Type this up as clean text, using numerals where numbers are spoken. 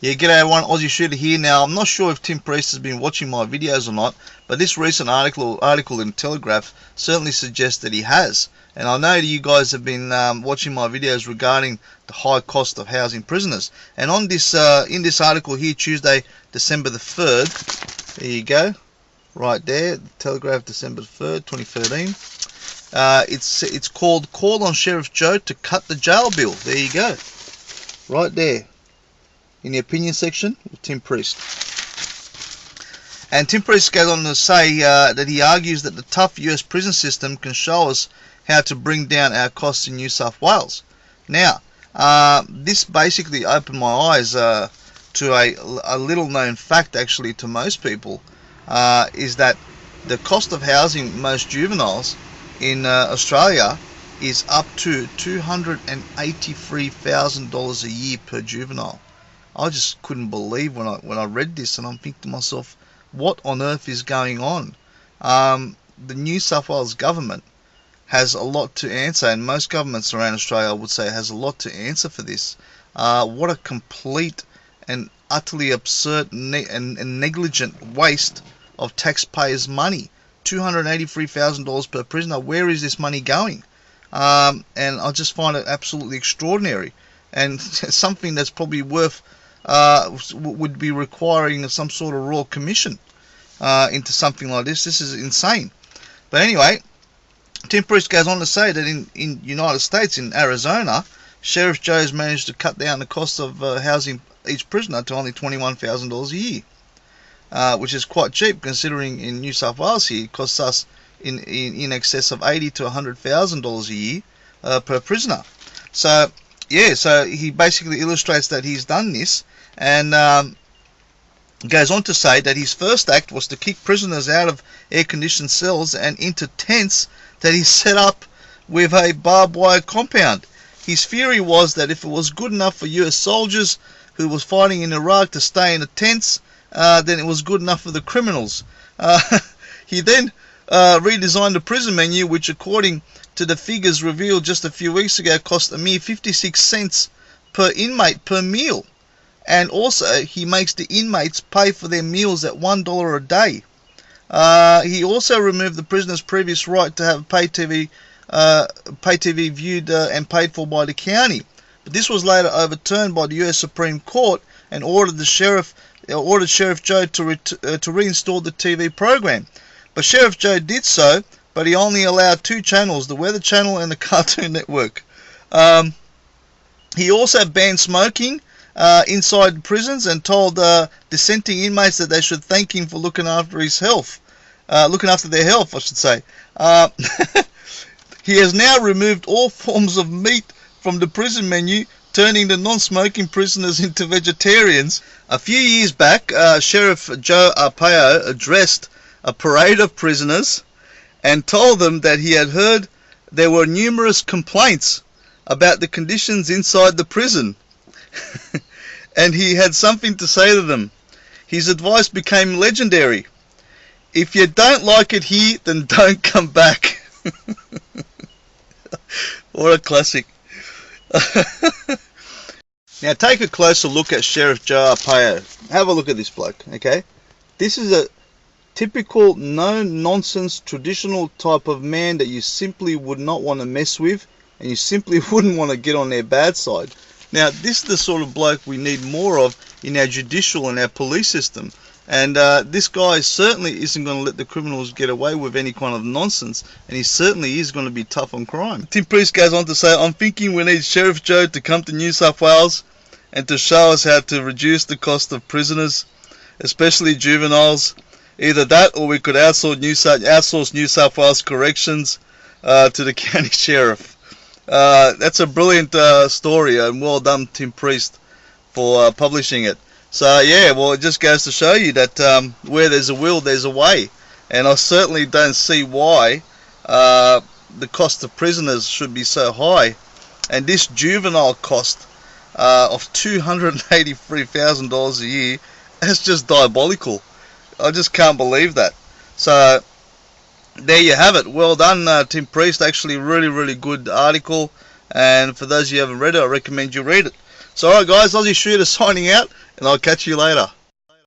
Yeah, g'day everyone, Aussie Shooter here. Now, I'm not sure if Tim Priest has been watching my videos or not, but this recent article in Telegraph certainly suggests that he has. And I know you guys have been watching my videos regarding the high cost of housing prisoners. And on this, in this article here, Tuesday, December the 3rd, there you go, right there, Telegraph, December 3rd, 2013. It's called "Call on Sheriff Joe to Cut the Jail Bill." There you go, right there, in the opinion section with Tim Priest. And Tim Priest goes on to say that he argues that the tough US prison system can show us how to bring down our costs in New South Wales. Now, this basically opened my eyes to a little known fact, actually, to most people, is that the cost of housing most juveniles in Australia is up to $283,000 a year per juvenile. I just couldn't believe when I read this, and I'm thinking to myself, what on earth is going on? The New South Wales government has a lot to answer, and most governments around Australia, I would say, has a lot to answer for this. What a complete and utterly absurd and negligent waste of taxpayers' money. $283,000 per prisoner. Where is this money going? And I just find it absolutely extraordinary, and something that's probably worth would be requiring some sort of royal commission into something like this. This is insane. But anyway, Tim Priest goes on to say that in United States, in Arizona, Sheriff Joe's managed to cut down the cost of housing each prisoner to only $21,000 a year, which is quite cheap considering in New South Wales here it costs us in excess of $80,000 to $100,000 a year per prisoner. So yeah, so he basically illustrates that he's done this, and goes on to say that his first act was to kick prisoners out of air-conditioned cells and into tents that he set up with a barbed wire compound. His theory was that if it was good enough for US soldiers who was fighting in Iraq to stay in the tents, then it was good enough for the criminals. He then redesigned the prison menu, which according to the figures revealed just a few weeks ago cost a mere 56 cents per inmate per meal. And also he makes the inmates pay for their meals at $1 a day. He also removed the prisoner's previous right to have pay TV viewed and paid for by the county. But this was later overturned by the US Supreme Court and ordered Sheriff Joe to reinstall the TV program. But Sheriff Joe did so, but he only allowed two channels, the Weather Channel and the Cartoon Network. He also banned smoking inside prisons and told dissenting inmates that they should thank him for looking after his health. Looking after their health, I should say. He has now removed all forms of meat from the prison menu, turning the non-smoking prisoners into vegetarians. A few years back, Sheriff Joe Arpaio addressed a parade of prisoners and told them that he had heard there were numerous complaints about the conditions inside the prison. And he had something to say to them. His advice became legendary. If you don't like it here, then don't come back. What a classic. Now take a closer look at Sheriff Joe Arpaio. Have a look at this bloke, okay? This is a typical no-nonsense traditional type of man that you simply would not want to mess with, and you simply wouldn't want to get on their bad side. Now this is the sort of bloke we need more of in our judicial and our police system. And this guy certainly isn't going to let the criminals get away with any kind of nonsense, and he certainly is going to be tough on crime. Tim Priest goes on to say, I'm thinking we need Sheriff Joe to come to New South Wales and to show us how to reduce the cost of prisoners, especially juveniles. Either that or we could outsource New South Wales corrections to the county sheriff. That's a brilliant story, and well done, Tim Priest, for publishing it. So yeah, well, it just goes to show you that where there's a will, there's a way. And I certainly don't see why the cost of prisoners should be so high. And this juvenile cost of $283,000 a year, is just diabolical. I just can't believe that. So there you have it. Well done, Tim Priest. Actually, really good article. And for those of you who haven't read it, I recommend you read it. So alright guys, Aussie Shooter signing out. and I'll catch you later.